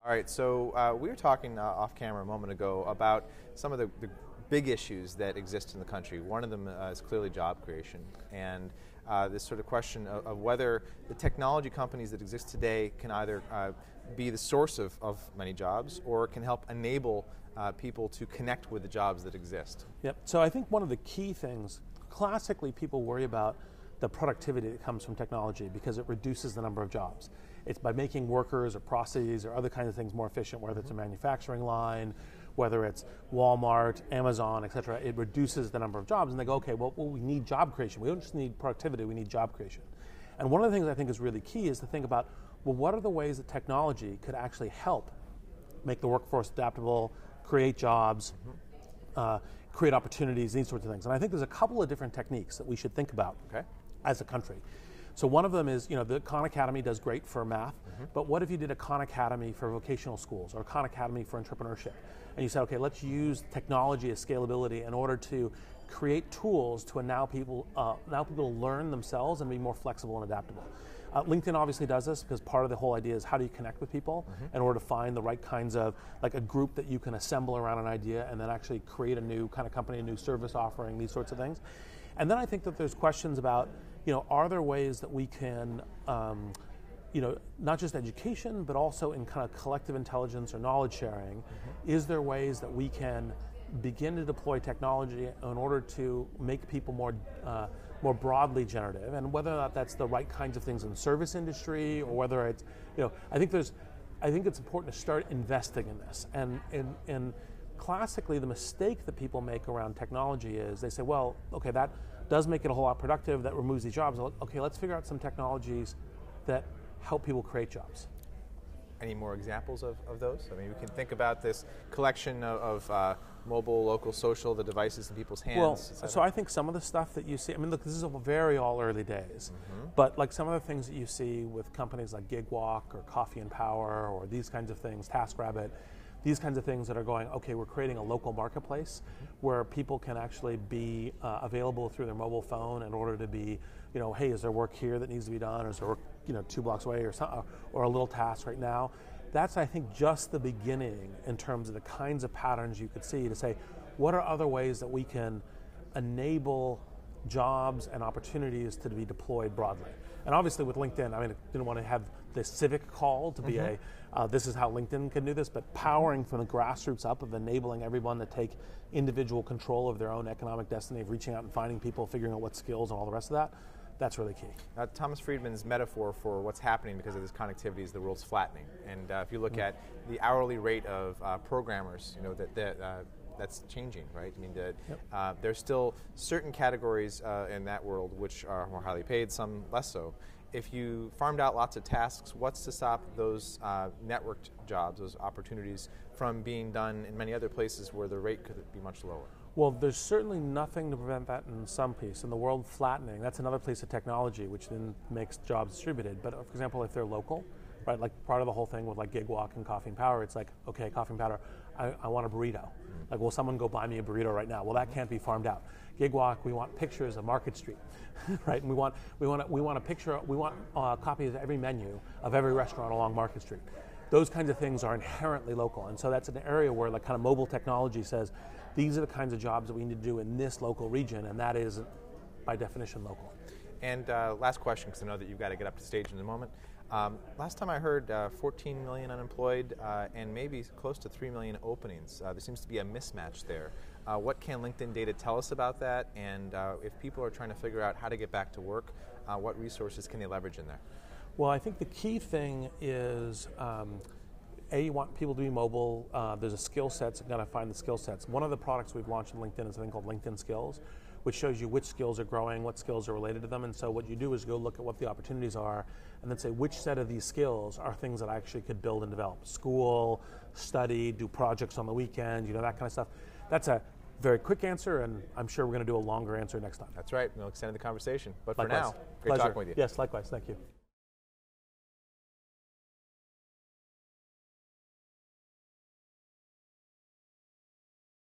All right, so we were talking off camera a moment ago about some of the big issues that exist in the country. One of them is clearly job creation, and this sort of question of whether the technology companies that exist today can either be the source of many jobs or can help enable people to connect with the jobs that exist. Yep, so I think one of the key things, classically people worry about the productivity that comes from technology because it reduces the number of jobs. It's by making workers or processes or other kinds of things more efficient, whether it's a manufacturing line, whether it's Walmart, Amazon, et cetera. It reduces the number of jobs, and they go, okay, well, we need job creation. We don't just need productivity, we need job creation. And one of the things I think is really key is to think about, well, what are the ways that technology could actually help make the workforce adaptable, create jobs, create opportunities, these sorts of things. And I think there's a couple of different techniques that we should think about as a country. So one of them is, the Khan Academy does great for math, but what if you did a Khan Academy for vocational schools or a Khan Academy for entrepreneurship? And you said, okay, let's use technology as scalability in order to create tools to allow people to learn themselves and be more flexible and adaptable. LinkedIn obviously does this because part of the whole idea is how do you connect with people in order to find the right kinds of, like a group that you can assemble around an idea and then actually create a new kind of company, a new service offering, these sorts of things. And then I think that there's questions about, are there ways that we can, not just education, but also in kind of collective intelligence or knowledge sharing, is there ways that we can begin to deploy technology in order to make people more broadly generative, and whether or not that's the right kinds of things in the service industry, or whether it's, I think it's important to start investing in this. And classically, the mistake that people make around technology is they say, well, okay, that does make it a whole lot productive, that removes these jobs. Okay, let's figure out some technologies that help people create jobs. Any more examples of those? I mean, we can think about this collection of mobile, local, social, the devices in people's hands. Well, so I think some of the stuff that you see, I mean, look, this is very all early days, but like some of the things that you see with companies like GigWalk or Coffee and Power or these kinds of things, TaskRabbit, these kinds of things that are going, okay, we're creating a local marketplace where people can actually be available through their mobile phone in order to be, hey, is there work here that needs to be done, or is there work, 2 blocks away, or a little task right now? That's, I think, just the beginning in terms of the kinds of patterns you could see to say, what are other ways that we can enable jobs and opportunities to be deployed broadly? And obviously with LinkedIn, I didn't want to have the civic call to be this is how LinkedIn can do this, but powering from the grassroots up of enabling everyone to take individual control of their own economic destiny, of reaching out and finding people, figuring out what skills and all the rest of that, that's really key. Thomas Friedman's metaphor for what's happening because of this connectivity is the world's flattening. And if you look at the hourly rate of programmers, that's changing, right? I mean, there's still certain categories in that world which are more highly paid, some less so. If you farmed out lots of tasks, what's to stop those networked jobs, those opportunities, from being done in many other places where the rate could be much lower? Well, there's certainly nothing to prevent that in some piece. In the world flattening, that's another piece of technology which then makes jobs distributed. But for example, if they're local, right, like part of the whole thing with like GigWalk and Coffee and Power, it's like, okay, Coffee and Powder, I want a burrito. Like, will someone go buy me a burrito right now? Well, that can't be farmed out. GigWalk, we want pictures of Market Street, right? And we want a picture, we want copies of every menu of every restaurant along Market Street. Those kinds of things are inherently local, and so that's an area where like kind of mobile technology says, these are the kinds of jobs that we need to do in this local region, and that is, by definition, local. And last question, because I know that you've got to get up to stage in a moment. Last time I heard 14 million unemployed and maybe close to 3 million openings. There seems to be a mismatch there. What can LinkedIn data tell us about that? And if people are trying to figure out how to get back to work, what resources can they leverage in there? Well, I think the key thing is, you want people to be mobile. There's a skill sets, you've got to find the skill sets. One of the products we've launched in LinkedIn is a thing called LinkedIn Skills, which shows you which skills are growing, what skills are related to them. And so what you do is go look at what the opportunities are and then say which set of these skills are things that I actually could build and develop. School, study, do projects on the weekend, that kind of stuff. That's a very quick answer, and I'm sure we're going to do a longer answer next time. That's right. We'll extend the conversation. But likewise. For now, great talking with you. Yes, likewise. Thank you.